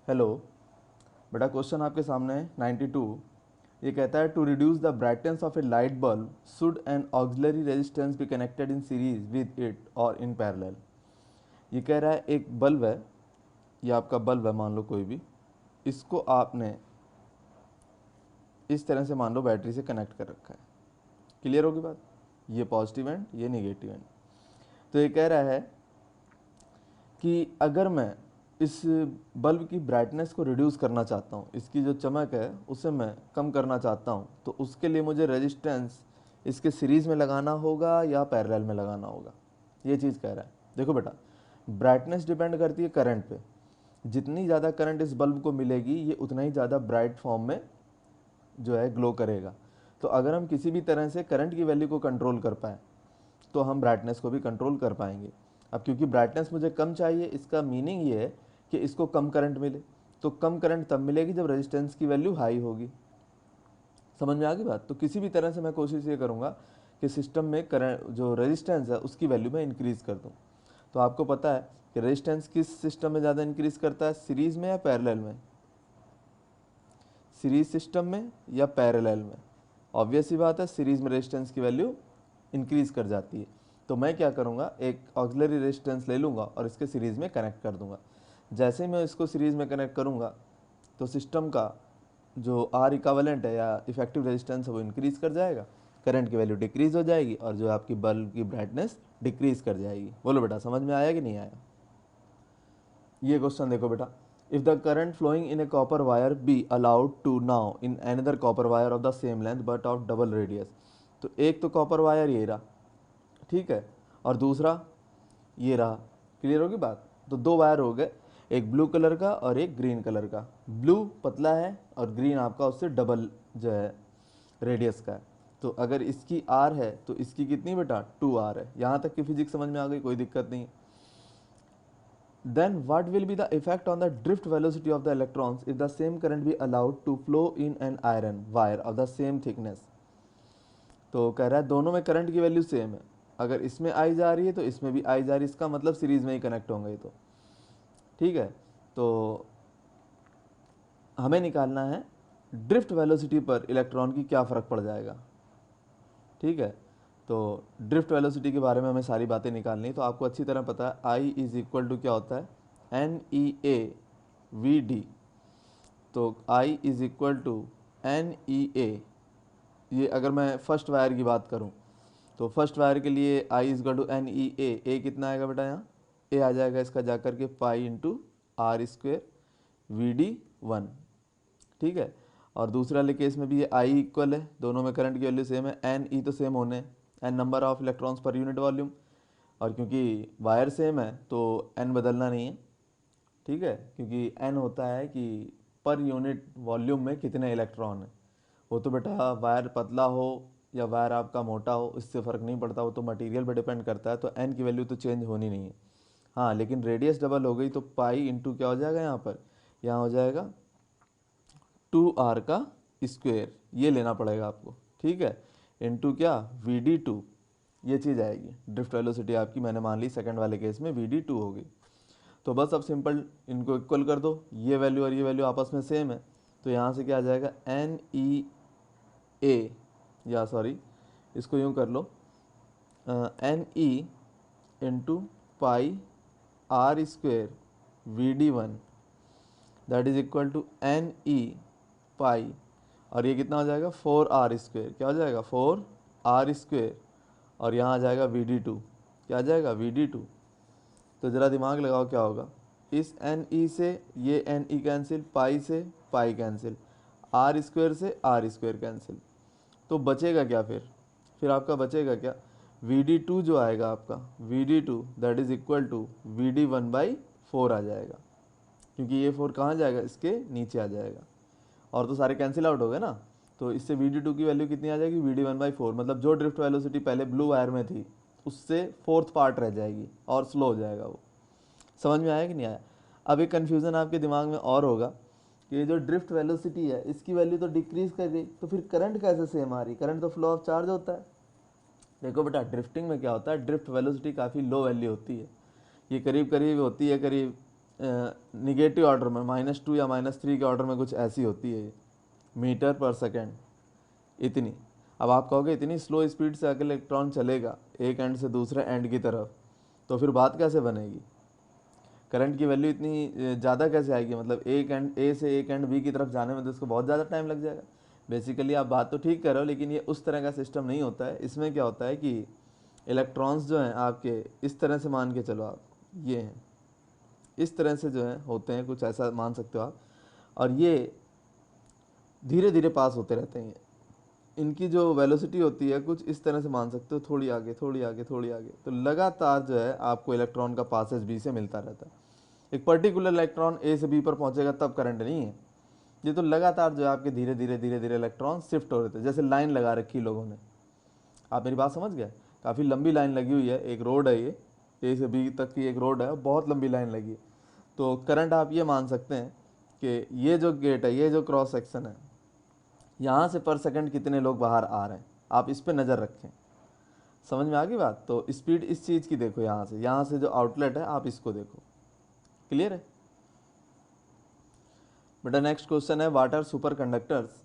Hello बेटा, question आपके सामने है 92। ये कहता है to reduce the brightness of a light bulb should an auxiliary resistance be connected in series with it और इन पैरेलल। ये कह रहा है एक बल्ब है, ये आपका बल्ब है, मान लो कोई भी, इसको आपने इस तरह से मान लो बैटरी से कनेक्ट कर रखा है। क्लियर होगी बात? ये पॉजिटिव एंड ये नेगेटिव एंड। तो ये कह रहा है कि अगर मैं इस बल्ब की ब्राइटनेस को रिड्यूस करना चाहता हूँ, इसकी जो चमक है उसे मैं कम करना चाहता हूँ, तो उसके लिए मुझे रेजिस्टेंस इसके सीरीज़ में लगाना होगा या पैरेलल में लगाना होगा। ये चीज़ कह रहा है। देखो बेटा, ब्राइटनेस डिपेंड करती है करंट पे। जितनी ज़्यादा करंट इस बल्ब को मिलेगी ये उतना ही ज़्यादा ब्राइट फॉर्म में जो है ग्लो करेगा। तो अगर हम किसी भी तरह से करंट की वैल्यू को कंट्रोल कर पाएँ तो हम ब्राइटनेस को भी कंट्रोल कर पाएंगे। अब क्योंकि ब्राइटनेस मुझे कम चाहिए, इसका मीनिंग ये है कि इसको कम करंट मिले। तो कम करंट तब मिलेगी जब रेजिस्टेंस की वैल्यू हाई होगी। समझ में आ गई बात? तो किसी भी तरह से मैं कोशिश ये करूँगा कि सिस्टम में करंट जो रेजिस्टेंस है उसकी वैल्यू मैं इंक्रीज़ कर दूँ। तो आपको पता है कि रेजिस्टेंस किस सिस्टम में ज़्यादा इंक्रीज़ करता है, सीरीज़ में या पैरेलल में? सीरीज सिस्टम में या पैरेलल में? ऑब्वियस सी बात है, सीरीज में रेजिस्टेंस की वैल्यू इंक्रीज कर जाती है। तो मैं क्या करूँगा, एक ऑक्सिलरी रेजिस्टेंस ले लूँगा और इसके सीरीज़ में कनेक्ट कर दूँगा। जैसे ही मैं इसको सीरीज़ में कनेक्ट करूँगा तो सिस्टम का जो आर इक्विवेलेंट है या इफेक्टिव रेजिस्टेंस है वो इंक्रीज़ कर जाएगा, करंट की वैल्यू डिक्रीज़ हो जाएगी और जो आपकी बल्ब की ब्राइटनेस डिक्रीज़ कर जाएगी। बोलो बेटा, समझ में आया कि नहीं आया? ये क्वेश्चन देखो बेटा, if the current flowing in a copper wire be allowed to now in another copper wire of the same length but of double radius. तो एक तो कॉपर वायर ये रहा, ठीक है, और दूसरा ये रहा। क्लियर होगी बात? तो दो वायर हो गए, एक ब्लू कलर का और एक ग्रीन कलर का। ब्लू पतला है और ग्रीन आपका उससे डबल जो है रेडियस का है। तो अगर इसकी आर है तो इसकी कितनी बेटा, 2r है। यहाँ तक की फिजिक्स समझ में आ गई, कोई दिक्कत नहीं। Then what will be the effect on the drift velocity of the electrons if the same current be allowed to flow in an iron wire of the same thickness? तो कह रहा है दोनों में करंट की वैल्यू सेम है, अगर इसमें आई जा रही है तो इसमें भी आई जा रही है, इसका मतलब सीरीज में ही कनेक्ट होंगे। तो ठीक है, तो हमें निकालना है ड्रिफ्ट वेलोसिटी पर इलेक्ट्रॉन की क्या फ़र्क पड़ जाएगा। ठीक है, तो ड्रिफ्ट वेलोसिटी के बारे में हमें सारी बातें निकालनी है। तो आपको अच्छी तरह पता है आई इज इक्वल टू क्या होता है, n e A v d. तो I is equal to n e A. ये अगर मैं फर्स्ट वायर की बात करूं तो फर्स्ट वायर के लिए I is equal to n e A कितना आएगा बेटा, यहाँ ए आ जाएगा इसका जाकर के pi into r square v d 1। ठीक है, और दूसरे वाले केस में भी ये आई इक्वल है, दोनों में करंट की वैल्यू सेम है, एन ई तो सेम होने, n number of electrons per unit volume, और क्योंकि वायर सेम है तो एन बदलना नहीं है। ठीक है, क्योंकि एन होता है कि पर यूनिट वॉल्यूम में कितने इलेक्ट्रॉन हैं। वो तो बेटा वायर पतला हो या वायर आपका मोटा हो इससे फ़र्क नहीं पड़ता, वो तो मटेरियल पर डिपेंड करता है। तो एन की वैल्यू तो चेंज होनी नहीं है। हाँ, लेकिन रेडियस डबल हो गई तो पाई इंटू क्या हो जाएगा यहाँ पर, यहाँ हो जाएगा 2r का स्क्वेयर, ये लेना पड़ेगा आपको। ठीक है, इंटू क्या, Vd2, ये चीज़ आएगी। ड्रिफ्ट वेलोसिटी आपकी मैंने मान ली सेकंड वाले केस में Vd2 होगी। तो बस अब सिंपल इनको इक्वल कर दो, ये वैल्यू और ये वैल्यू आपस में सेम है। तो यहाँ से क्या आ जाएगा, एन ई ए, या सॉरी इसको यूँ कर लो, n e into pi r square Vd1 that is equal to n e pi, और ये कितना हो जाएगा 4r स्क्वेयर, क्या हो जाएगा 4r स्क्वेयर, और यहाँ आ जाएगा Vd2, क्या आ जाएगा Vd2। तो ज़रा दिमाग लगाओ क्या होगा, इस एन ई से ये एन ई कैंसिल, पाई से पाई कैंसिल, आर स्क्वेयर से आर स्क्वेयर कैंसिल, तो बचेगा क्या फिर आपका बचेगा क्या, Vd2 जो आएगा आपका Vd2 that is equal to Vd1/4 आ जाएगा, क्योंकि ये 4 कहाँ जाएगा, इसके नीचे आ जाएगा, और तो सारे कैंसिल आउट हो गए ना। तो इससे Vd2 की वैल्यू कितनी आ जाएगी, Vd1/4, मतलब जो ड्रिफ्ट वेलोसिटी पहले ब्लू वायर में थी उससे फोर्थ पार्ट रह जाएगी और स्लो हो जाएगा वो। समझ में आया कि नहीं आया? अब एक कन्फ्यूज़न आपके दिमाग में और होगा कि ये जो ड्रिफ्ट वेलोसिटी है इसकी वैल्यू तो डिक्रीज़ कर गई, तो फिर करंट कैसे सेम आ रही, करंट तो फ्लो ऑफ चार्ज होता है। देखो बेटा, ड्रिफ्टिंग में क्या होता है, ड्रिफ्ट वेलोसिटी काफ़ी लो वैल्यू होती है, ये करीब करीब होती है करीब निगेटिव ऑर्डर में -2 या -3 के ऑर्डर में कुछ ऐसी होती है मीटर पर सेकेंड इतनी। अब आप कहोगे इतनी स्लो स्पीड से अगर इलेक्ट्रॉन चलेगा एक एंड से दूसरे एंड की तरफ तो फिर बात कैसे बनेगी, करंट की वैल्यू इतनी ज़्यादा कैसे आएगी, मतलब एक एंड ए से एक एंड बी की तरफ जाने में तो इसको बहुत ज़्यादा टाइम लग जाएगा। बेसिकली आप बात तो ठीक कर रहे हो, लेकिन ये उस तरह का सिस्टम नहीं होता है। इसमें क्या होता है कि इलेक्ट्रॉन्स जो हैं आपके इस तरह से मान के चलो, आप ये हैं इस तरह से जो है होते हैं, कुछ ऐसा मान सकते हो आप, और ये धीरे धीरे पास होते रहते हैं। इनकी जो वेलोसिटी होती है कुछ इस तरह से मान सकते हो, थोड़ी आगे थोड़ी आगे थोड़ी आगे, तो लगातार जो है आपको इलेक्ट्रॉन का पासेज बी से मिलता रहता है। एक पर्टिकुलर इलेक्ट्रॉन ए से बी पर पहुंचेगा तब करंट नहीं है, ये तो लगातार जो है आपके धीरे धीरे इलेक्ट्रॉन शिफ्ट हो रहे थे, जैसे लाइन लगा रखी लोगों ने। आप मेरी बात समझ गए, काफ़ी लंबी लाइन लगी हुई है, एक रोड है ये, ए से बी तक की एक रोड है, बहुत लंबी लाइन लगी है। तो करंट आप ये मान सकते हैं कि ये जो गेट है, ये जो क्रॉस सेक्शन है, यहाँ से पर सेकंड कितने लोग बाहर आ रहे हैं, आप इस पर नज़र रखें। समझ में आ गई बात। तो स्पीड इस चीज़ की देखो, यहाँ से जो आउटलेट है आप इसको देखो। क्लियर है बेटा। नेक्स्ट क्वेश्चन है, what are super conductors,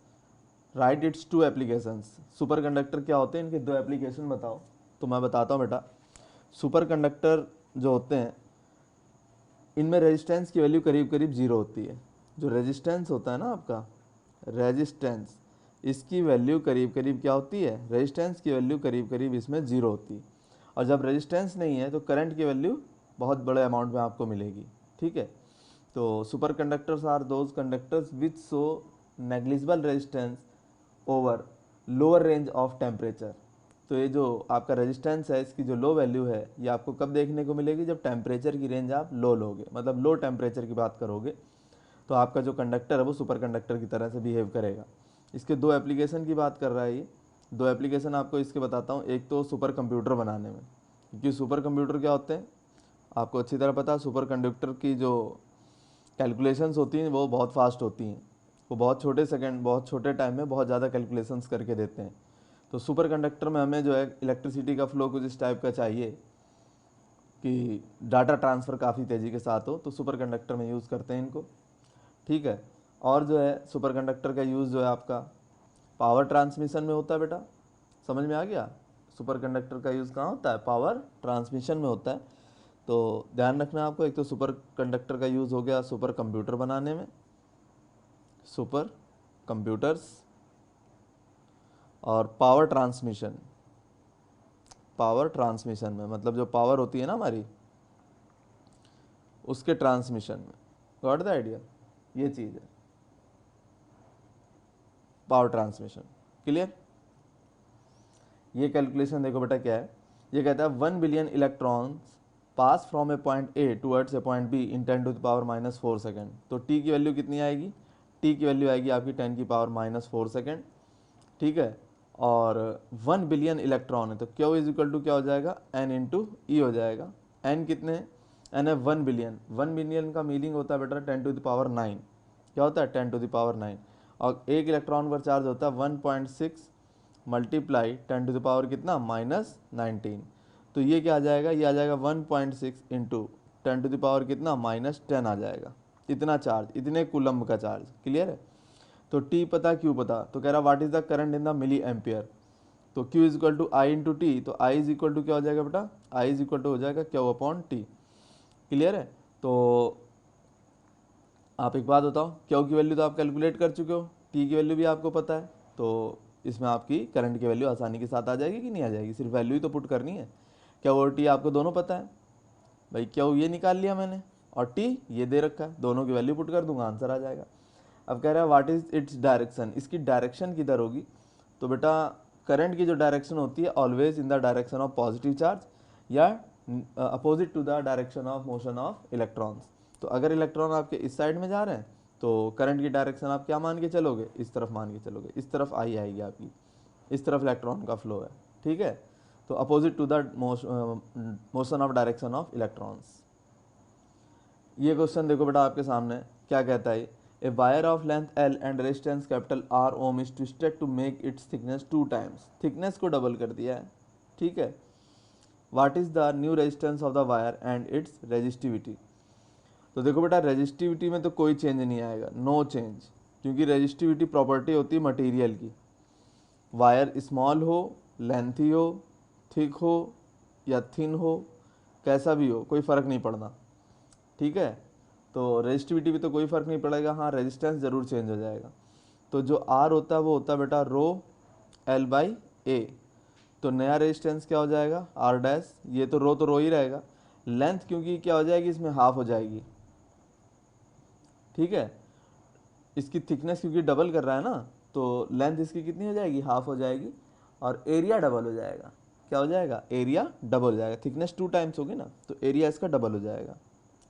write its two applications. Super conductor क्या होते हैं, इनके दो एप्लीकेशन बताओ। तो मैं बताता हूँ बेटा, सुपर कंडक्टर जो होते हैं इनमें रेजिस्टेंस की वैल्यू करीब करीब जीरो होती है। जो रेजिस्टेंस होता है ना आपका, रेजिस्टेंस, इसकी वैल्यू करीब करीब क्या होती है, रेजिस्टेंस की वैल्यू करीब करीब इसमें जीरो होती है। और जब रेजिस्टेंस नहीं है तो करंट की वैल्यू बहुत बड़े अमाउंट में आपको मिलेगी। ठीक है, तो super conductors are those conductors which show negligible resistance over lower range of temperature. तो ये जो आपका रेजिस्टेंस है इसकी जो लो वैल्यू है ये आपको कब देखने को मिलेगी, जब टेम्परेचर की रेंज आप लो लोगे, मतलब लो टेम्परेचर की बात करोगे तो आपका जो कंडक्टर है वो सुपर कंडक्टर की तरह से बिहेव करेगा। इसके दो एप्लीकेशन की बात कर रहा है ये। दो एप्लीकेशन आपको इसके बताता हूँ। एक तो सुपर कंप्यूटर बनाने में, क्योंकि सुपर कंप्यूटर क्या होते हैं आपको अच्छी तरह पता है। सुपर कंडक्टर की जो कैलकुलेशंस होती हैं वो बहुत फास्ट होती हैं, वो बहुत छोटे सेकंड बहुत छोटे टाइम में बहुत ज़्यादा कैलकुलेशंस करके देते हैं। तो सुपर कंडक्टर में हमें जो है इलेक्ट्रिसिटी का फ्लो कुछ इस टाइप का चाहिए कि डाटा ट्रांसफ़र काफ़ी तेज़ी के साथ हो, तो सुपर कंडक्टर में यूज़ करते हैं इनको। ठीक है, और जो है सुपर कंडक्टर का यूज़ जो है आपका पावर ट्रांसमिशन में होता है बेटा। समझ में आ गया, सुपर कंडक्टर का यूज़ कहाँ होता है, पावर ट्रांसमिशन में होता है। तो ध्यान रखना आपको, एक तो सुपर कंडक्टर का यूज़ हो गया सुपर कंप्यूटर बनाने में, सुपर कंप्यूटर्स, और पावर ट्रांसमिशन, पावर ट्रांसमिशन में मतलब जो पावर होती है ना हमारी उसके ट्रांसमिशन में। गॉट द आइडिया, ये चीज़ है पावर ट्रांसमिशन। क्लियर। ये कैलकुलेशन देखो बेटा क्या है, ये कहता है 1 billion electrons pass from A point A towards a point be in 10⁻⁻⁴ second. तो टी की वैल्यू कितनी आएगी, टी की वैल्यू आएगी आपकी 10⁻⁻⁴ सेकेंड। ठीक है, और 1 बिलियन इलेक्ट्रॉन है तो क्यू इज इक्वल टू क्या हो जाएगा, एन इंटू ई हो जाएगा। एन कितने हैं, एन है 1 बिलियन। 1 बिलियन का मीनिंग होता है बेटा 10⁻⁹। क्या होता है 10⁻⁹, और एक इलेक्ट्रॉन पर चार्ज होता है 1.6 मल्टीप्लाई 10 कितना -19। तो ये क्या आ जाएगा, ये आ जाएगा 1.6 इंटू 10 कितना -10 आ जाएगा। इतना चार्ज, इतने कूलम्ब का चार्ज। क्लियर है। तो टी पता, क्यू पता, तो कह रहा what is the current in the milli ampere. तो Q is equal to I into T, तो I इज इक्वल टू क्या हो जाएगा बेटा, I इज इक्वल टू हो जाएगा Q अपॉन टी। क्लियर है। तो आप एक बात बताओ, Q की वैल्यू तो आप कैलकुलेट कर चुके हो, T की वैल्यू भी आपको पता है, तो इसमें आपकी करंट की वैल्यू आसानी के साथ आ जाएगी कि नहीं आ जाएगी, सिर्फ वैल्यू ही तो पुट करनी है। Q और T आपको दोनों पता है भाई, Q ये निकाल लिया मैंने और T ये दे रखा है, दोनों की वैल्यू पुट कर दूंगा आंसर आ जाएगा। अब कह रहा है व्हाट इज इट्स डायरेक्शन, इसकी डायरेक्शन किधर होगी। तो बेटा करंट की जो डायरेक्शन होती है always in the direction of positive charge या opposite to the direction of motion of electrons. तो अगर इलेक्ट्रॉन आपके इस साइड में जा रहे हैं तो करंट की डायरेक्शन आप क्या मान के चलोगे, इस तरफ मान के चलोगे, इस तरफ आई आएगी आपकी, इस तरफ इलेक्ट्रॉन का फ्लो है। ठीक है, तो opposite to the motion of direction of electrons. ये क्वेश्चन देखो बेटा आपके सामने क्या कहता है, a wire of length L and resistance capital R ohm is twisted to make its thickness 2 times. Thickness को डबल कर दिया है। ठीक है, what is the new resistance of the wire and its resistivity. तो देखो बेटा रेजिस्टिविटी में तो कोई चेंज नहीं आएगा, नो चेंज, क्योंकि रेजिस्टिविटी प्रॉपर्टी होती है मटेरियल की। वायर स्मॉल हो, लेंथी हो, थिक हो या थिन हो, कैसा भी हो कोई फ़र्क नहीं पड़ना, ठीक है। तो रेजिस्टिविटी भी तो कोई फ़र्क नहीं पड़ेगा, हाँ रेजिस्टेंस ज़रूर चेंज हो जाएगा। तो जो आर होता है वो होता है बेटा रो एल बाई ए। तो नया रेजिस्टेंस क्या हो जाएगा आर डैश, ये तो रो ही रहेगा, लेंथ क्योंकि क्या हो जाएगी इसमें हाफ हो जाएगी, ठीक है। इसकी थिकनेस क्योंकि डबल कर रहा है ना, तो लेंथ इसकी कितनी हो जाएगी, हाफ हो जाएगी, और एरिया डबल हो जाएगा। क्या हो जाएगा, एरिया डबल हो जाएगा, थिकनेस 2 टाइम्स होगी ना, तो एरिया इसका डबल हो जाएगा।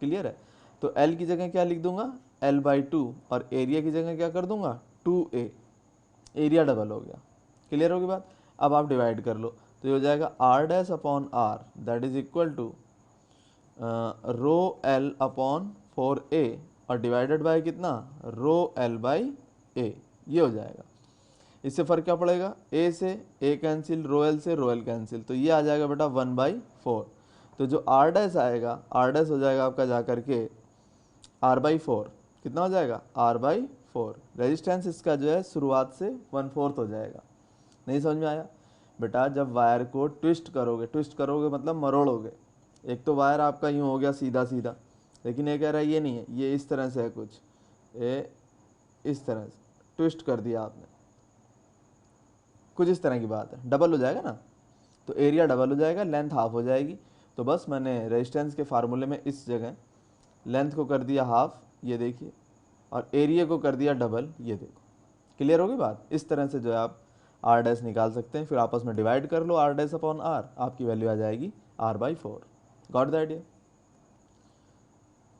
क्लियर है। तो एल की जगह क्या लिख दूंगा, एल बाई 2, और एरिया की जगह क्या कर दूंगा 2a, एरिया डबल हो गया। क्लियर होगी बात। अब आप डिवाइड कर लो, तो ये हो जाएगा r dash upon r that is equal to rho l upon 4a, और डिवाइडेड बाय कितना, रो एल बाई ए, ये हो जाएगा। इससे फर्क क्या पड़ेगा, ए से ए कैंसिल, रो एल से रो एल कैंसिल, तो ये आ जाएगा बेटा 1/4। तो जो आर डैश आएगा, आर डैश हो जाएगा आपका जा करके r/4, कितना हो जाएगा r/4। रेजिस्टेंस इसका जो है शुरुआत से 1/4 हो जाएगा। नहीं समझ में आया बेटा, जब वायर को ट्विस्ट करोगे मतलब मरोड़ोगे, एक तो वायर आपका यूँ हो गया सीधा सीधा, लेकिन ये कह रहा है ये नहीं है, ये इस तरह से है कुछ, ये इस तरह से ट्विस्ट कर दिया आपने, कुछ इस तरह की बात है, डबल हो जाएगा ना, तो एरिया डबल हो जाएगा, लेंथ हाफ हो जाएगी। तो बस मैंने रेजिस्टेंस के फार्मूले में इस जगह लेंथ को कर दिया हाफ, ये देखिए, और एरिया को कर दिया डबल, ये देखो। क्लियर होगी बात। इस तरह से जो है आप आर डैश निकाल सकते हैं, फिर आपस में डिवाइड कर लो आर डैश अपॉन आर, आपकी वैल्यू आ जाएगी r/4। Got the idea.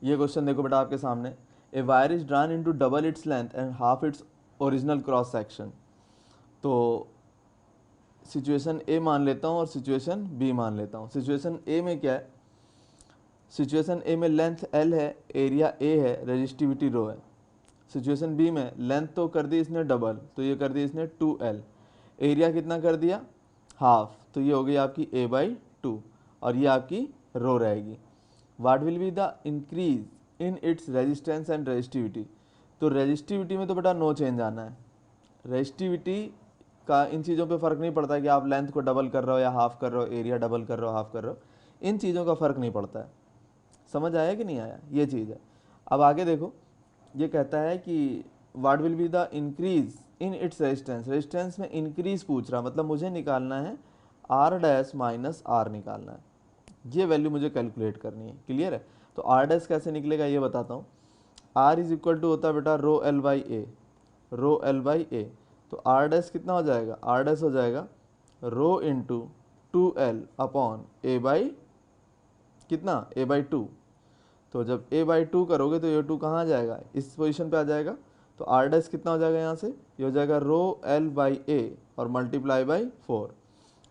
ये क्वेश्चन देखो बेटा आपके सामने, a wire is drawn into double its length and half its original cross section. तो सिचुएशन ए मान लेता हूँ और सिचुएशन बी मान लेता हूँ। सिचुएशन ए में क्या है, सिचुएशन ए में लेंथ एल है, एरिया ए है, रेजिस्टिविटी रो है। सिचुएशन बी में लेंथ तो कर दी इसने डबल, तो ये कर दी इसने 2l, एरिया कितना कर दिया हाफ, तो ये हो गई आपकी a/2, और ये आपकी रो रहेगी। What will be the increase in its resistance and resistivity. तो रेजिस्टिविटी में तो बेटा नो चेंज आना है, रेजिस्टिविटी का इन चीज़ों पे फ़र्क नहीं पड़ता कि आप लेंथ को डबल कर रहे हो या हाफ कर रहे हो, एरिया डबल कर रहे हो हाफ कर रहे हो, इन चीज़ों का फ़र्क नहीं पड़ता है। समझ आया कि नहीं आया, ये चीज़ है। अब आगे देखो, ये कहता है कि what will be the increase in its resistance, resistance में इंक्रीज पूछ रहा, मतलब मुझे निकालना है आर डैश माइनस आर निकालना है, ये वैल्यू मुझे कैलकुलेट करनी है। क्लियर है। तो आर डैश कैसे निकलेगा ये बताता हूँ। आर इज इक्वल टू होता है बेटा rho L by A, rho L by A. तो आर डैश कितना हो जाएगा, आर डैश हो जाएगा rho into 2l upon A by कितना, a/2। तो जब a/2 करोगे तो ये 2 कहाँ आ जाएगा, इस पोजीशन पे आ जाएगा। तो आर डैश कितना हो जाएगा यहाँ से, ये हो जाएगा रो एल बाई ए और मल्टीप्लाई बाई 4।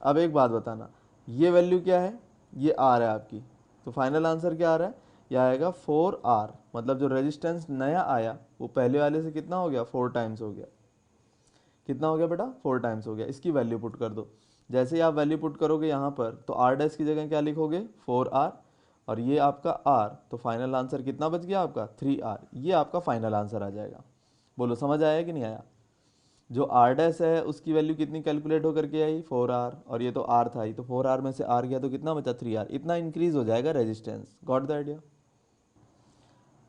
अब एक बात बताना, ये वैल्यू क्या है, ये आर है आपकी, तो फाइनल आंसर क्या आ रहा है, यह आएगा 4r, मतलब जो रेजिस्टेंस नया आया वो पहले वाले से कितना हो गया 4 टाइम्स हो गया। कितना हो गया बेटा 4 टाइम्स हो गया। इसकी वैल्यू पुट कर दो, जैसे ही आप वैल्यू पुट करोगे यहाँ पर, तो आर डैश की जगह क्या लिखोगे 4r, और ये आपका r, तो फाइनल आंसर कितना बच गया आपका 3r, ये आपका फाइनल आंसर आ जाएगा। बोलो समझ आया कि नहीं आया। जो आर डैश है उसकी वैल्यू कितनी कैलकुलेट होकर के आई 4r, और ये तो r था ही, तो 4r में से r गया तो कितना बचा 3r, इतना इंक्रीज हो जाएगा रेजिस्टेंस। Got the idea.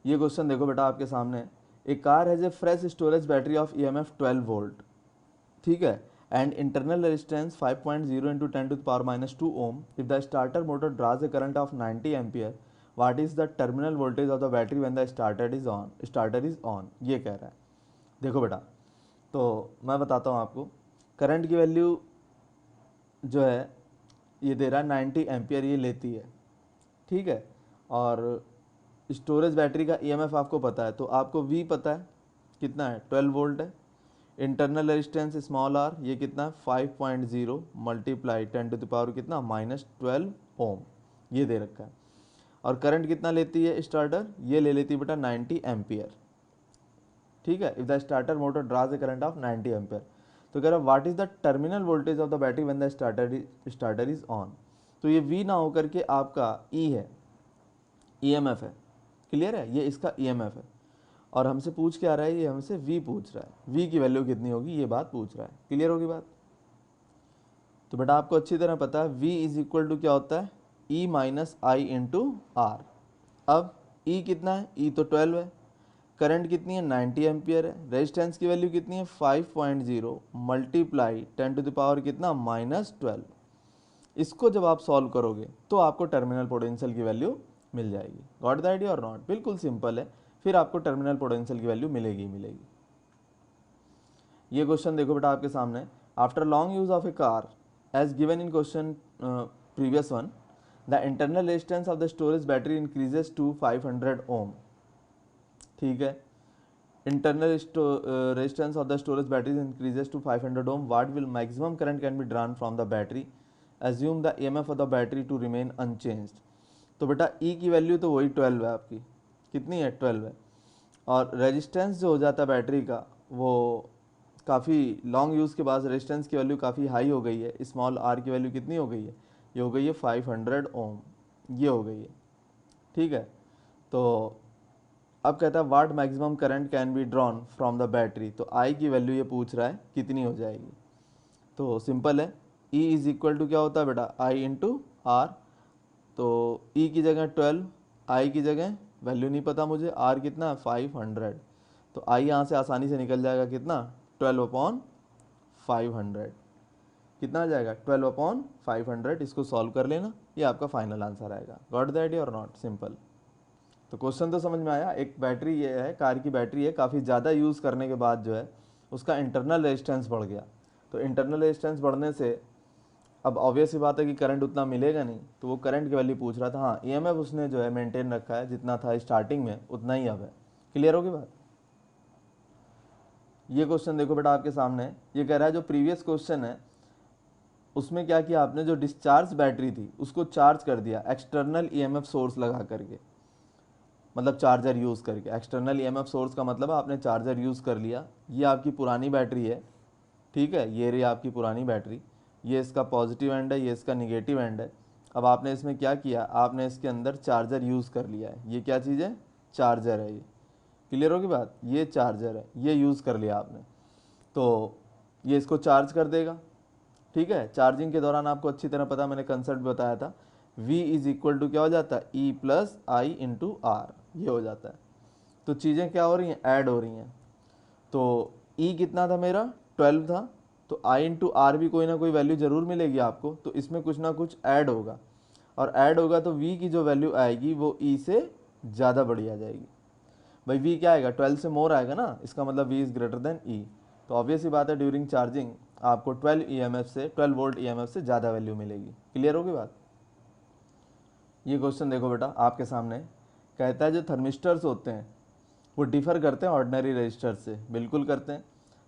ये क्वेश्चन देखो बेटा आपके सामने, a car has a fresh storage battery of EMF 12 volt, ठीक है, and internal resistance 5.0 into 10 to the power minus 2 ohm. If the starter motor draws a current of 90 ampere, what is the terminal voltage of the battery when the starter is on? ये कह रहा है। देखो बेटा, तो मैं बताता हूँ आपको, करंट की वैल्यू जो है ये दे रहा है 90 एम्पियर, ये लेती है, ठीक है, और स्टोरेज बैटरी का EMF आपको पता है, तो आपको V पता है कितना है 12 वोल्ट है। इंटरनल रेजिस्टेंस स्मॉल आर ये कितना है 5.0 मल्टीप्लाई 10 टू द पावर कितना -12 ओम, ये दे रखा है। और करंट कितना लेती है स्टार्टर, ये ले लेती है बेटा 90 एम्पियर, ठीक है। If the starter motor draws A current of 90 ampere, तो कह रहा what is the terminal voltage of the battery when the starter is on. तो ये V ना होकर के आपका E है, EMF है, क्लियर है, ये इसका ईएमएफ है और हमसे पूछ क्या रहा है, ये हमसे वी पूछ रहा है, वी की वैल्यू कितनी होगी ये बात पूछ रहा है। क्लियर होगी बात। तो बेटा आपको अच्छी तरह पता है v इज इक्वल टू क्या होता है, e minus I into r. अब e कितना है, e तो 12 है, करंट कितनी है 90 एम्पियर है, रेजिस्टेंस की वैल्यू कितनी है 5.0 मल्टीप्लाई 10 टू द पावर कितना -12। इसको जब आप सॉल्व करोगे तो आपको टर्मिनल पोटेंशियल की वैल्यू मिल जाएगी। गॉट द आइडिया और नॉट, बिल्कुल सिंपल है, फिर आपको टर्मिनल पोटेंशियल की वैल्यू मिलेगी ही मिलेगी। ये क्वेश्चन देखो बेटा आपके सामने, after long use of a car as given in question previous one, the internal resistance of the storage battery increases to 500 ohm. ठीक है, internal resistance of the storage batteries increases to 500 ohm. What will maximum current can be drawn from the battery? Assume the EMF of the battery to remain unchanged. तो बेटा E की value तो वही 12 है आपकी, कितनी है 12 है, और रेजिस्टेंस जो हो जाता है बैटरी का वो काफ़ी लॉन्ग यूज़ के बाद रेजिस्टेंस की वैल्यू काफ़ी हाई हो गई है, स्मॉल r की वैल्यू कितनी हो गई है, ये हो गई है 500 ओम, ये हो गई है। ठीक है, तो अब कहता है what maximum current can be drawn from the battery, तो आई की वैल्यू ये पूछ रहा है कितनी हो जाएगी। तो सिंपल है, E इज इक्वल टू क्या होता है बेटा आई इंटू आर। तो E की जगह 12, आई की जगह वैल्यू नहीं पता मुझे, R कितना 500, तो आई यहाँ से आसानी से निकल जाएगा कितना 12/500, कितना आ जाएगा 12/500। इसको सॉल्व कर लेना, ये आपका फाइनल आंसर आएगा। गॉट द आइडिया और नॉट, सिंपल। तो क्वेश्चन तो समझ में आया, एक बैटरी ये है, कार की बैटरी है, काफ़ी ज़्यादा यूज़ करने के बाद जो है उसका इंटरनल रेजिस्टेंस बढ़ गया। तो इंटरनल रेजिस्टेंस बढ़ने से अब ऑब्वियस ही बात है कि करंट उतना मिलेगा नहीं, तो वो करंट की वैल्यू पूछ रहा था। हाँ, ईएमएफ उसने जो है मेंटेन रखा है, जितना था स्टार्टिंग में उतना ही अब है। क्लियर होगी बात। ये क्वेश्चन देखो बेटा आपके सामने, ये कह रहा है जो प्रीवियस क्वेश्चन है उसमें क्या किया आपने, जो डिस्चार्ज बैटरी थी उसको चार्ज कर दिया एक्सटर्नल ईएमएफ सोर्स लगा करके, मतलब चार्जर यूज़ करके। एक्सटर्नल ईएमएफ सोर्स का मतलब आपने चार्जर यूज़ कर लिया। ये आपकी पुरानी बैटरी है, ठीक है, ये रही आपकी पुरानी बैटरी, ये इसका पॉजिटिव एंड है, ये इसका निगेटिव एंड है। अब आपने इसमें क्या किया, आपने इसके अंदर चार्जर यूज़ कर लिया है। ये क्या चीज़ है, चार्जर है। ये क्लियर होगी बात, ये चार्जर है, ये यूज़ कर लिया आपने, तो ये इसको चार्ज कर देगा। ठीक है, चार्जिंग के दौरान आपको अच्छी तरह पता, मैंने कंसेप्ट बताया था, V इज इक्वल टू क्या हो जाता है, E plus I into r, ये हो जाता है। तो चीज़ें क्या हो रही हैं, ऐड हो रही हैं। तो E कितना था मेरा 12 था, तो I इंटू आर भी कोई ना कोई वैल्यू ज़रूर मिलेगी आपको, तो इसमें कुछ ना कुछ ऐड होगा, और ऐड होगा तो V की जो वैल्यू आएगी वो E से ज़्यादा बड़ी आ जाएगी। भाई V क्या आएगा, 12 से मोर आएगा ना, इसका मतलब V is greater than E। तो ऑब्वियस ही बात है ड्यूरिंग चार्जिंग आपको 12 वोल्ट ईएमएफ से ज़्यादा वैल्यू मिलेगी। क्लियर होगी बात। ये क्वेश्चन देखो बेटा आपके सामने, कहता है जो थर्मिस्टर्स होते हैं वो डिफ़र करते हैं ऑर्डिनरी रजिस्टर से। बिल्कुल करते हैं।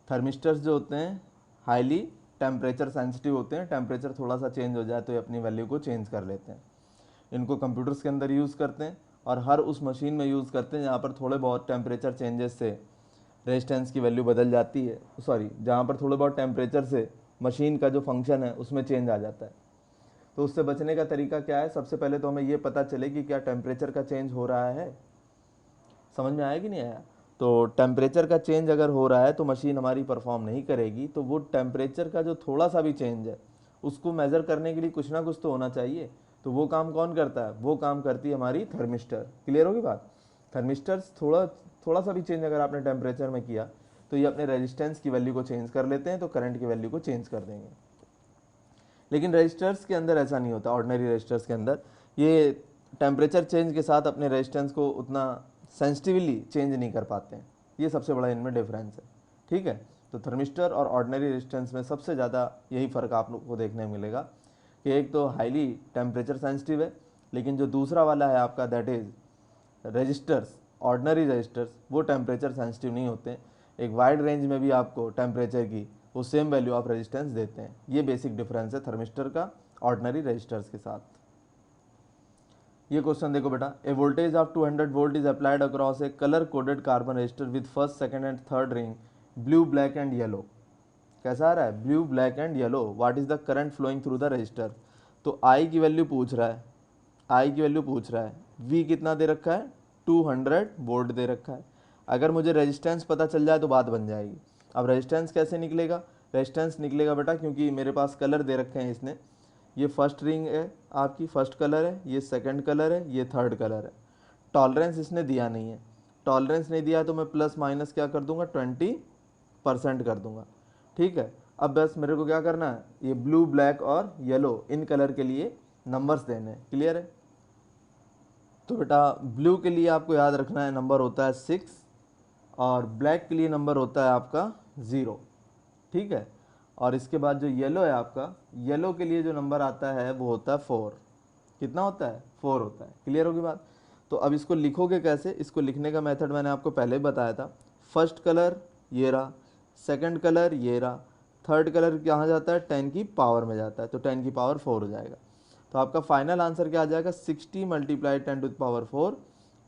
थर्मिस्टर्स जो होते हैं हाईली टेम्परेचर सेंसिटिव होते हैं, टेम्परेचर थोड़ा सा चेंज हो जाए तो ये अपनी वैल्यू को चेंज कर लेते हैं। इनको कंप्यूटर्स के अंदर यूज़ करते हैं और हर उस मशीन में यूज़ करते हैं जहाँ पर थोड़े बहुत टेम्परेचर चेंजेस से रेजिस्टेंस की वैल्यू बदल जाती है, सॉरी जहाँ पर थोड़े बहुत टेम्परेचर से मशीन का जो फंक्शन है उसमें चेंज आ जाता है। तो उससे बचने का तरीका क्या है, सबसे पहले तो हमें ये पता चले कि क्या टेम्परेचर का चेंज हो रहा है। समझ में आया कि नहीं आया। तो टेम्परेचर का चेंज अगर हो रहा है तो मशीन हमारी परफॉर्म नहीं करेगी। तो वो टेम्परेचर का जो थोड़ा सा भी चेंज है उसको मेज़र करने के लिए कुछ ना कुछ तो होना चाहिए। तो वो काम कौन करता है, वो काम करती है हमारी थर्मिस्टर। क्लियर होगी बात। थर्मिस्टर्स थोड़ा सा भी चेंज अगर आपने टेम्परेचर में किया तो ये अपने रेजिस्टेंस की वैल्यू को चेंज कर लेते हैं, तो करंट की वैल्यू को चेंज कर देंगे। लेकिन रजिस्टर्स के अंदर ऐसा नहीं होता। ऑर्डिनरी रजिस्टर्स के अंदर ये टेम्परेचर चेंज के साथ अपने रेजिस्टेंस को उतना सेंसिटिवली चेंज नहीं कर पाते हैं। ये सबसे बड़ा इनमें डिफरेंस है। ठीक है, तो थर्मिस्टर और ऑर्डिनरी रेजिस्टेंस में सबसे ज़्यादा यही फ़र्क आप लोग को देखने मिलेगा कि एक तो हाईली टेम्परेचर सेंसिटिव है, लेकिन जो दूसरा वाला है आपका that is resistors, ordinary resistors, वो टेम्परेचर सेंसिटिव नहीं होते। एक वाइड रेंज में भी आपको टेम्परेचर की वो सेम वैल्यू ऑफ रेजिस्टेंस देते हैं। ये बेसिक डिफरेंस है थर्मिस्टर का ऑर्डिनरी रजिस्टर्स के साथ। ये क्वेश्चन देखो बेटा, a voltage of 200 volt is applied across a colour coded carbon resistor with first, second and third ring blue, black and yellow. कैसा आ रहा है, blue, black and yellow. What is the current flowing through the resistor. तो I की value पूछ रहा है, आई की वैल्यू पूछ रहा है। वी कितना दे रखा है 200 वोल्ट दे रखा है। अगर मुझे रेजिस्टेंस पता चल जाए तो बात बन जाएगी। अब रेजिस्टेंस कैसे निकलेगा? रेजिस्टेंस निकलेगा बेटा, क्योंकि मेरे पास कलर दे रखे हैं इसने, ये फर्स्ट रिंग है आपकी, फर्स्ट कलर है, ये सेकंड कलर है, ये थर्ड कलर है। टॉलरेंस इसने दिया नहीं है, टॉलरेंस नहीं दिया तो मैं प्लस माइनस क्या कर दूंगा, 20% कर दूंगा। ठीक है, अब बस मेरे को क्या करना है, ये ब्लू, ब्लैक और येलो इन कलर के लिए नंबर्स देने हैं। क्लियर है? तो बेटा ब्लू के लिए आपको याद रखना है नंबर होता है 6 और ब्लैक के लिए नंबर होता है आपका 0। ठीक है, और इसके बाद जो येलो है आपका, येलो के लिए जो नंबर आता है वो होता है 4। कितना होता है? 4 होता है। क्लियर होगी बात? तो अब इसको लिखोगे कैसे? इसको लिखने का मेथड मैंने आपको पहले ही बताया था। फर्स्ट कलर ये रहा, सेकंड कलर ये रहा, थर्ड कलर कहाँ जाता है, 10 की पावर में जाता है, तो 10 की पावर 4 हो जाएगा। तो आपका फाइनल आंसर क्या आ जाएगा, 60 × 10⁻⁴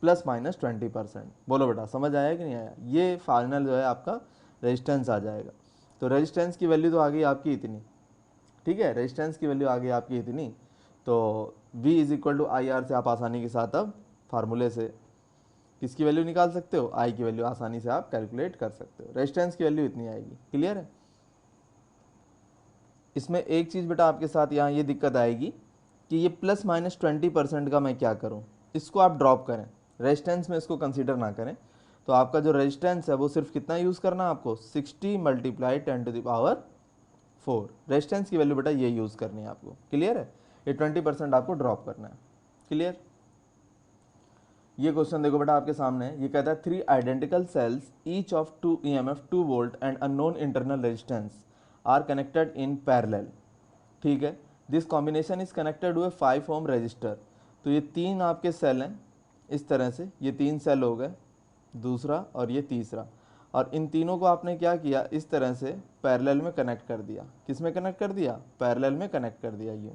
प्लस माइनस 20%। बोलो बेटा समझ आया कि नहीं आया? ये फाइनल जो है आपका रेजिस्टेंस आ जाएगा। तो रेजिस्टेंस की वैल्यू तो आ गई आपकी इतनी। ठीक है, रेजिस्टेंस की वैल्यू आ गई आपकी इतनी। तो V = IR से आप आसानी के साथ अब फार्मूले से किसकी वैल्यू निकाल सकते हो, I की वैल्यू आसानी से आप कैलकुलेट कर सकते हो। रेजिस्टेंस की वैल्यू इतनी आएगी। क्लियर है? इसमें एक चीज़ बेटा आपके साथ यहाँ ये दिक्कत आएगी कि ये प्लस माइनस 20% का मैं क्या करूँ, इसको आप ड्रॉप करें, रेजिस्टेंस में इसको कंसीडर ना करें। तो आपका जो रेजिस्टेंस है वो सिर्फ कितना यूज़ करना है आपको, 60 × 10⁻⁴। रेजिस्टेंस की वैल्यू बेटा ये यूज़ करनी है आपको। क्लियर है? ये 20% आपको ड्रॉप करना है। क्लियर? ये क्वेश्चन देखो बेटा आपके सामने है। ये कहता है 3 identical cells each of 2 EMF 2 volt and unknown internal resistance are connected in parallel. ठीक है, this combination is connected to a 5 ohm resistor. तो ये 3 आपके सेल हैं इस तरह से, ये 3 सेल हो गए, दूसरा और ये तीसरा, और इन तीनों को आपने क्या किया, इस तरह से पैरेलल में कनेक्ट कर दिया। किस में कनेक्ट कर दिया? पैरेलल में कनेक्ट कर दिया ये,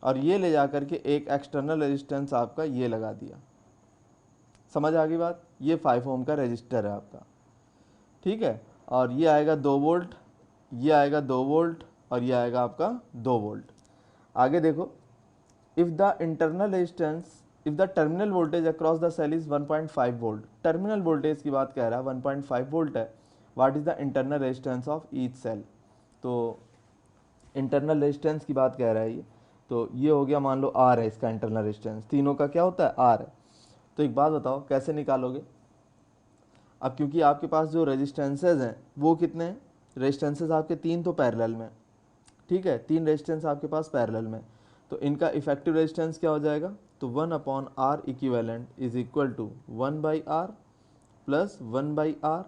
और ये ले जा करके एक एक्सटर्नल रेजिस्टेंस आपका ये लगा दिया। समझ आ गई बात? ये 5 ओम का रजिस्टर है आपका। ठीक है, और ये आएगा 2 वोल्ट, ये आएगा 2 वोल्ट, और ये आएगा आपका 2 वोल्ट। आगे देखो, if the internal resistance, if the terminal voltage across the cell is 1.5 volt, terminal voltage की बात कह रहा है, 1.5 वोल्ट है, what is the internal resistance of each cell. तो इंटरनल रेजिस्टेंस की बात कह रहा है ये, तो ये हो गया, मान लो R है इसका इंटरनल रेजिस्टेंस, तीनों का क्या होता है, R है। तो एक बात बताओ कैसे निकालोगे? अब क्योंकि आपके पास जो रेजिस्टेंसेज हैं वो कितने हैं, रेजिस्टेंसेज आपके 3 तो पैरेलल में। ठीक है, 3 रेजिस्टेंस आपके पास पैरेलल में, तो इनका इफेक्टिव रेजिस्टेंस क्या हो जाएगा, तो 1/R equivalent is equal to 1/R plus 1/R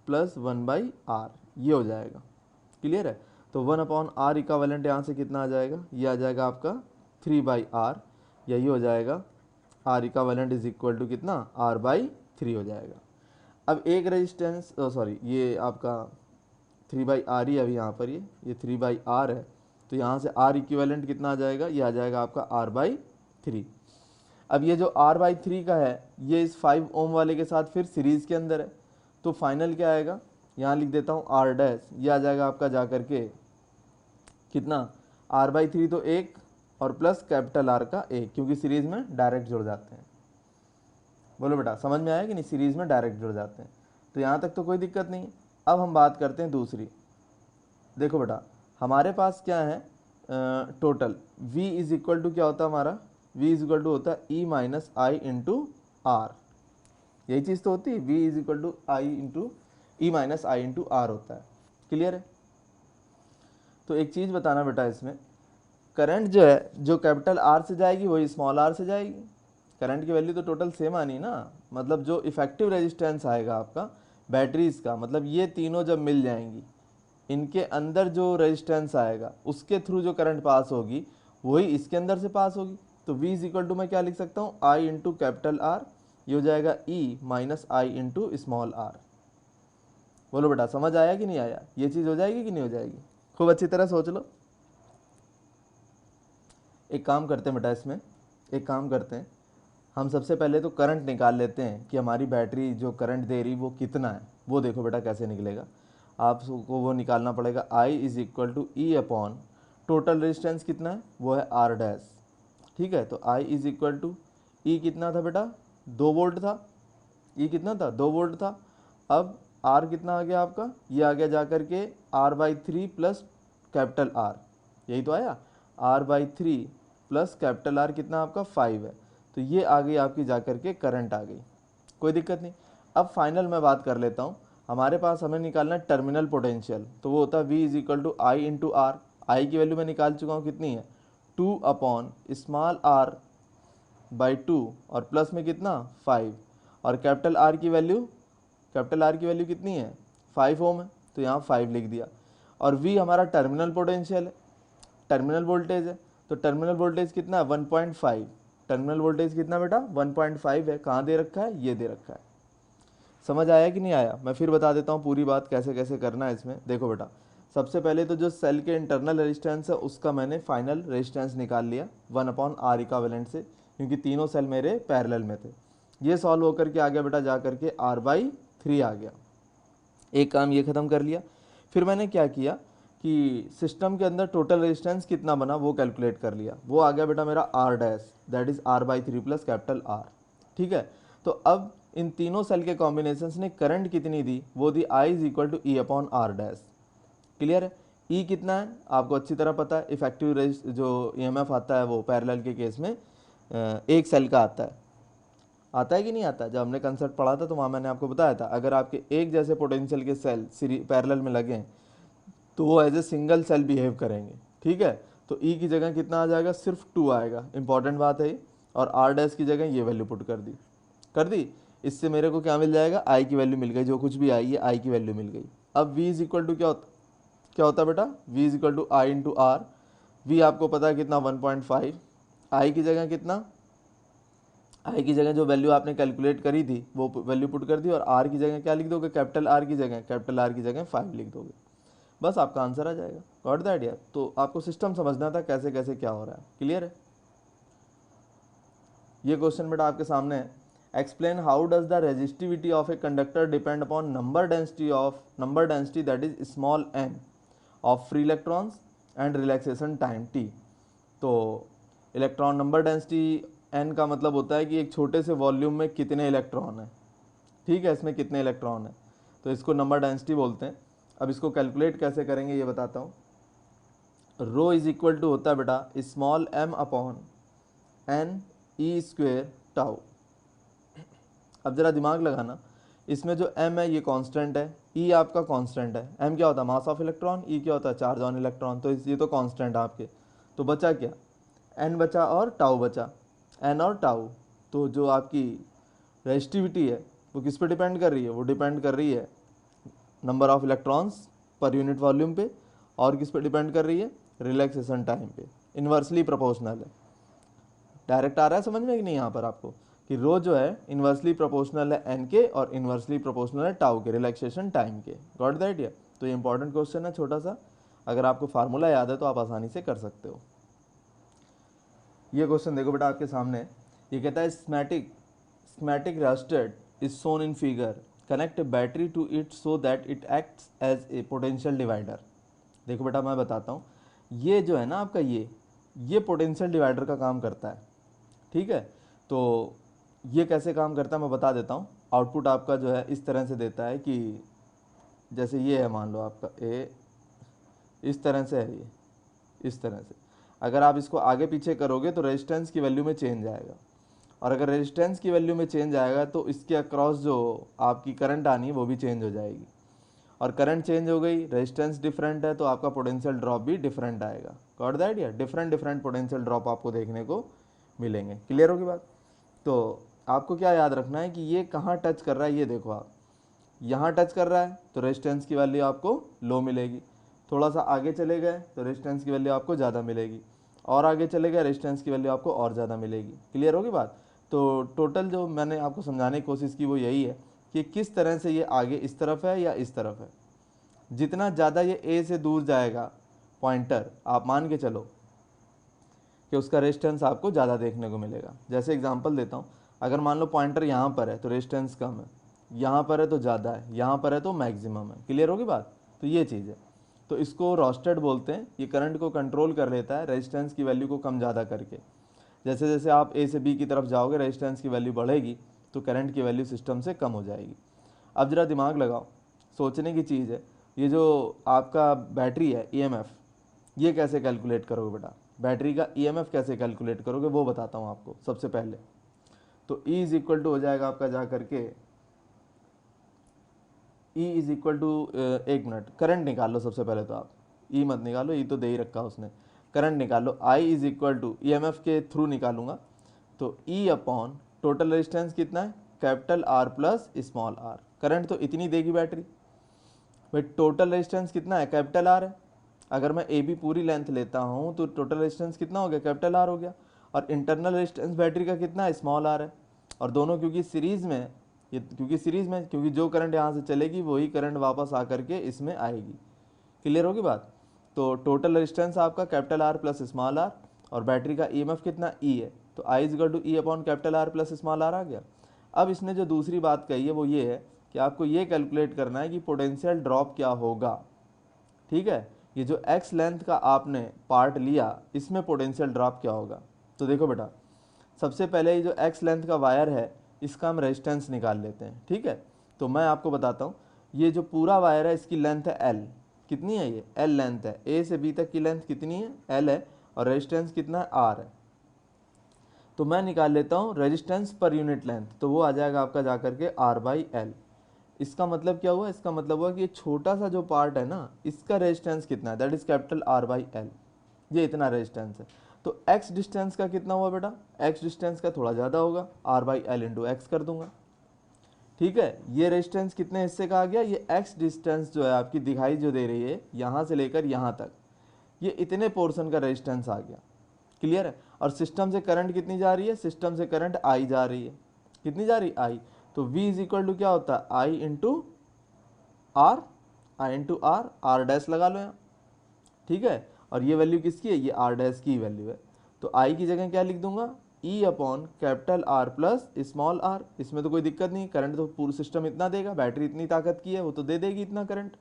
plus 1/R, ये हो जाएगा। क्लियर है? तो 1/R इक्विवेलेंट यहाँ से कितना आ जाएगा, ये आ जाएगा आपका 3/R, यही हो जाएगा R equivalent is equal to कितना, R/3 हो जाएगा। अब एक रेजिस्टेंस, सॉरी, ये आपका 3/R ही है अभी यहाँ पर, ये 3/R है, तो यहाँ से R इक्विवेलेंट कितना आ जाएगा, ये आ जाएगा आपका R/3। अब ये जो R/3 का है ये इस 5 ओम वाले के साथ फिर सीरीज़ के अंदर है, तो फाइनल क्या आएगा, यहाँ लिख देता हूँ R', ये आ जाएगा आपका जा करके कितना, R/3 तो 1 और प्लस कैपिटल R का 1, क्योंकि सीरीज़ में डायरेक्ट जुड़ जाते हैं। बोलो बेटा समझ में आया कि नहीं, सीरीज़ में डायरेक्ट जुड़ जाते हैं। तो यहाँ तक तो कोई दिक्कत नहीं। अब हम बात करते हैं दूसरी। देखो बेटा हमारे पास क्या है, total V is equal to क्या होता है हमारा, V इज इक्वल टू होता है E - I इंटू R। यही चीज़ तो होती है, V is equal to I into E - I into R होता है। क्लियर है? तो एक चीज़ बताना बेटा, इसमें करंट जो है जो कैपिटल R से जाएगी वही स्मॉल r से जाएगी। करंट की वैल्यू तो टोटल सेम आनी ना, मतलब जो इफेक्टिव रेजिस्टेंस आएगा आपका बैटरीज का, मतलब ये तीनों जब मिल जाएंगी, इनके अंदर जो रेजिस्टेंस आएगा उसके थ्रू जो करंट पास होगी वही इसके अंदर से पास होगी। तो V इज इक्वल टू मैं क्या लिख सकता हूँ, I इंटू कैपिटल R, ये हो जाएगा E - I into small r। बोलो बेटा समझ आया कि नहीं आया? ये चीज़ हो जाएगी कि नहीं हो जाएगी? खूब अच्छी तरह सोच लो। एक काम करते हैं बेटा, इसमें एक काम करते हैं, हम सबसे पहले तो करंट निकाल लेते हैं कि हमारी बैटरी जो करंट दे रही वो कितना है। वो देखो बेटा कैसे निकलेगा, आपको वो निकालना पड़ेगा। I is equal to E upon total resistance कितना है, वो है R'। ठीक है, तो I is equal to E कितना था बेटा, 2 वोल्ट था, ई कितना था, 2 वोल्ट था। अब आर कितना आ गया आपका, ये आ गया जा कर के R/3 प्लस कैपिटल आर, यही तो आया, R/3 प्लस कैपिटल आर कितना आपका 5 है। तो ये आ गई आपकी जा कर के करंट आ गई, कोई दिक्कत नहीं। अब फाइनल मैं बात कर लेता हूँ, हमारे पास हमें निकालना है टर्मिनल पोटेंशियल, तो वो होता है V is equal to I into R. I की वैल्यू मैं निकाल चुका हूँ, कितनी है 2/r/2 और प्लस में कितना 5, और कैपिटल आर की वैल्यू कितनी है 5 ओम है, तो यहाँ 5 लिख दिया। और V हमारा टर्मिनल पोटेंशियल है, टर्मिनल वोल्टेज है, तो टर्मिनल वोल्टेज कितना है 1.5, टर्मिनल वोल्टेज कितना बेटा 1.5 है, कहाँ दे रखा है, ये दे रखा है। समझ आया कि नहीं आया, मैं फिर बता देता हूँ पूरी बात कैसे कैसे करना है इसमें। देखो बेटा, सबसे पहले तो जो सेल के इंटरनल रेजिस्टेंस है उसका मैंने फाइनल रेजिस्टेंस निकाल लिया 1/R इक्विवेलेंट से, क्योंकि तीनों सेल मेरे पैरेलल में थे। ये सॉल्व होकर के आ गया बेटा जा करके R/3 आ गया। एक काम ये ख़त्म कर लिया। फिर मैंने क्या किया कि सिस्टम के अंदर टोटल रेजिस्टेंस कितना बना वो कैलकुलेट कर लिया, वो आ गया बेटा मेरा R dash, that is R/3 plus capital R। ठीक है, तो अब इन तीनों सेल के कॉम्बिनेशंस ने करंट कितनी दी, वो दी I is equal to E/R dash. Clear है, E कितना है आपको अच्छी तरह पता है, इफेक्टिव जो EMF आता है वो पैरेलल के केस में एक सेल का आता है कि नहीं आता। जब हमने कंसेप्ट पढ़ा था तो वहाँ मैंने आपको बताया था, अगर आपके एक जैसे पोटेंशियल के सेल पैरेलल में लगे तो वो as a single cell behave करेंगे। ठीक है, तो E की जगह कितना आ जाएगा, सिर्फ 2 आएगा, इंपॉर्टेंट बात है ये। और R डैश की जगह ये वैल्यू पुट कर दी। इससे मेरे को क्या मिल जाएगा, I की वैल्यू मिल गई, जो कुछ भी आई है I की वैल्यू मिल गई। अब V इज इक्वल टू क्या होता है बेटा, V is equal to I into R. V आपको पता है कितना 1.5, I की जगह कितना, आई की जगह जो वैल्यू आपने कैलकुलेट करी थी वो वैल्यू पुट कर दी, और आर की जगह क्या लिख दोगे, कैपिटल आर की जगह 5 लिख दोगे, बस आपका आंसर आ जाएगा। Got the idea. तो आपको सिस्टम समझना था कैसे कैसे क्या हो रहा है। क्लियर है, ये क्वेश्चन बेटा आपके सामने है। Explain how does the resistivity of a conductor depend upon number density that is small n of free electrons and relaxation time t। तो इलेक्ट्रॉन नंबर डेंसिटी n का मतलब होता है कि एक छोटे से वॉल्यूम में कितने इलेक्ट्रॉन है। ठीक है, इसमें कितने इलेक्ट्रॉन है, तो इसको नंबर डेंसिटी बोलते हैं। अब इसको कैलकुलेट कैसे करेंगे ये बताता हूँ। रो इज इक्वल टू होता है बेटा स्मॉल m अपॉन n ई स्क्वेयर टाउ। अब जरा दिमाग लगाना, इसमें जो m है ये कांस्टेंट है, e आपका कांस्टेंट है, m क्या होता है मास ऑफ इलेक्ट्रॉन, e क्या होता है चार्ज ऑन इलेक्ट्रॉन, तो ये तो कांस्टेंट है आपके। तो बचा क्या, n बचा और टाउ बचा, n और टाउ। तो जो आपकी रेजिस्टिविटी है वो किस पे डिपेंड कर रही है, वो डिपेंड कर रही है number of electrons per unit volume पे, और किस पे डिपेंड कर रही है, रिलैक्सेशन टाइम पे। इन्वर्सली प्रोपोर्शनल है। डायरेक्ट आ रहा है समझ में कि नहीं यहाँ पर आपको, कि रो जो है इन्वर्सली प्रोपोर्शनल है n के और इन्वर्सली प्रोपोर्शनल है टाउ के, रिलैक्सेशन टाइम के। Got the idea. तो ये इंपॉर्टेंट क्वेश्चन है छोटा सा, अगर आपको फार्मूला याद है तो आप आसानी से कर सकते हो। ये क्वेश्चन देखो बेटा आपके सामने, ये कहता है schematic resistor is shown in figure, connect battery to it so that it acts as a potential divider. देखो बेटा मैं बताता हूँ, ये जो है ना आपका ये पोटेंशियल डिवाइडर का काम करता है। ठीक है, तो ये कैसे काम करता है मैं बता देता हूँ। आउटपुट आपका जो है इस तरह से देता है कि जैसे ये है, मान लो आपका ए इस तरह से है, ये इस तरह से। अगर आप इसको आगे पीछे करोगे तो रेजिस्टेंस की वैल्यू में चेंज आएगा, और अगर रेजिस्टेंस की वैल्यू में चेंज आएगा तो इसके अक्रॉस जो आपकी करंट आनी है वो भी चेंज हो जाएगी, और करंट चेंज हो गई, रेजिस्टेंस डिफरेंट है तो आपका पोटेंशियल ड्रॉप भी डिफरेंट आएगा। Got the idea. Different potential drop आपको देखने को मिलेंगे। क्लियर होगी बात। तो आपको क्या याद रखना है कि ये कहाँ टच कर रहा है, ये देखो आप यहाँ टच कर रहा है तो रेजिस्टेंस की वैल्यू आपको लो मिलेगी, थोड़ा सा आगे चले गए तो रेजिस्टेंस की वैल्यू आपको ज़्यादा मिलेगी, और आगे चले गए रेजिस्टेंस की वैल्यू आपको और ज़्यादा मिलेगी। क्लियर होगी बात। तो टोटल जो मैंने आपको समझाने की कोशिश की वो यही है कि किस तरह से ये आगे इस तरफ है या इस तरफ है। जितना ज़्यादा ये ए से दूर जाएगा पॉइंटर, आप मान के चलो कि उसका रेजिस्टेंस आपको ज़्यादा देखने को मिलेगा। जैसे एग्जांपल देता हूँ, अगर मान लो पॉइंटर यहाँ पर है तो रेजिस्टेंस कम है, यहाँ पर है तो ज़्यादा है, यहाँ पर है तो मैक्सिमम है। क्लियर होगी बात। तो ये चीज़ है, तो इसको रोस्टेड बोलते हैं। ये करंट को कंट्रोल कर लेता है रेजिस्टेंस की वैल्यू को कम ज़्यादा करके। जैसे जैसे आप ए से बी की तरफ जाओगे रेजिस्टेंस की वैल्यू बढ़ेगी, तो करंट की वैल्यू सिस्टम से कम हो जाएगी। अब जरा दिमाग लगाओ, सोचने की चीज़ है, ये जो आपका बैटरी है ईएमएफ, ये कैसे कैलकुलेट करोगे बेटा? बैटरी का ईएमएफ कैसे कैलकुलेट करोगे वो बताता हूँ आपको सबसे पहले। तो E इज इक्वल टू हो जाएगा आपका जा करके, E इज इक्वल टू, एक मिनट, करंट निकाल लो सबसे पहले तो आप, E मत निकालो, E तो दे ही रखा उसने, करंट निकालो। I is equal to EMF के थ्रू निकालूंगा, तो E अपॉन टोटल रेजिस्टेंस कितना है, capital R plus small r। Current तो इतनी देगी बैटरी, भाई टोटल रेजिस्टेंस कितना है, कैपिटल R है। अगर मैं ए बी पूरी लेंथ लेता हूँ तो टोटल रेजिस्टेंस कितना हो गया, कैपिटल R हो गया। और इंटरनल रेजिस्टेंस बैटरी का कितना है, स्मॉल r है। और दोनों क्योंकि सीरीज में, क्योंकि जो करंट यहाँ से चलेगी वही करंट वापस आकर के इसमें आएगी। क्लियर होगी बात? तो टोटल रेजिस्टेंस आपका capital R plus small r, और बैटरी का ईएमएफ कितना, E है, तो I is equal to E upon capital R plus small r आ गया। अब इसने जो दूसरी बात कही है वो ये है कि आपको ये कैलकुलेट करना है कि पोटेंशियल ड्रॉप क्या होगा। ठीक है, ये जो एक्स लेंथ का आपने पार्ट लिया इसमें पोटेंशियल ड्रॉप क्या होगा। तो देखो बेटा, सबसे पहले ये जो एक्स लेंथ का वायर है इसका हम रेजिस्टेंस निकाल लेते हैं। ठीक है, तो मैं आपको बताता हूँ, ये जो पूरा वायर है इसकी लेंथ है L, कितनी है ये, L लेंथ है, A से B तक की लेंथ कितनी है, L है, और रेजिस्टेंस कितना है, R है। तो मैं निकाल लेता हूँ रेजिस्टेंस पर यूनिट लेंथ, तो वो आ जाएगा आपका जाकर के R/L। इसका मतलब क्या हुआ, इसका मतलब हुआ कि ये छोटा सा जो पार्ट है ना इसका रेजिस्टेंस कितना है, दैट इज कैपिटल R/L, ये इतना रेजिस्टेंस है। तो x डिस्टेंस का कितना हुआ बेटा, x डिस्टेंस का थोड़ा ज़्यादा होगा, R/L इंटू एक्स कर दूंगा। ठीक है, ये रेजिस्टेंस कितने हिस्से का आ गया, ये x डिस्टेंस जो है आपकी दिखाई जो दे रही है यहाँ से लेकर यहाँ तक, ये इतने पोर्शन का रेजिस्टेंस आ गया। क्लियर है? और सिस्टम से करंट कितनी जा रही है, सिस्टम से करंट I जा रही है, कितनी जा रही है, I। तो V इज इक्वल टू क्या होता है, I into R, R dash लगा लो यहाँ। ठीक है, और ये वैल्यू किसकी है, ये R डैश की वैल्यू है। तो I की जगह क्या लिख दूंगा, E upon capital R plus small r। इसमें तो कोई दिक्कत नहीं, करंट तो पूरा सिस्टम इतना देगा, बैटरी इतनी ताकत की है वो तो दे देगी इतना करंट।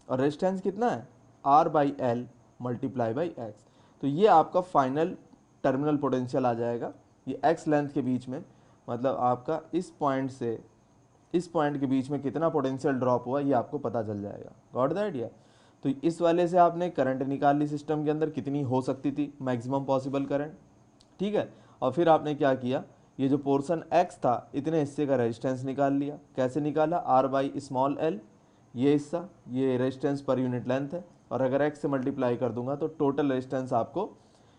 और रेजिस्टेंस कितना है, R/L मल्टीप्लाई बाई एक्स। तो ये आपका फाइनल टर्मिनल पोटेंशियल आ जाएगा, ये एक्स लेंथ के बीच में, मतलब आपका इस पॉइंट से इस पॉइंट के बीच में कितना पोटेंशियल ड्रॉप हुआ ये आपको पता चल जाएगा। Got the idea? तो इस वाले से आपने करंट निकाल ली सिस्टम के अंदर, कितनी हो सकती थी मैक्सिमम पॉसिबल करंट। ठीक है, और फिर आपने क्या किया, ये जो पोर्शन x था इतने हिस्से का रेजिस्टेंस निकाल लिया। कैसे निकाला, R/स्मॉल l, ये हिस्सा, ये रेजिस्टेंस पर यूनिट लेंथ है, और अगर x से मल्टीप्लाई कर दूंगा तो टोटल रेजिस्टेंस आपको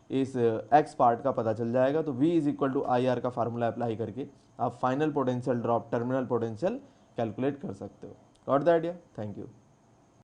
इस x पार्ट का पता चल जाएगा। तो V is equal to IR का फार्मूला अप्लाई करके आप final potential drop, terminal potential calculate कर सकते हो। Got the idea? Thank you.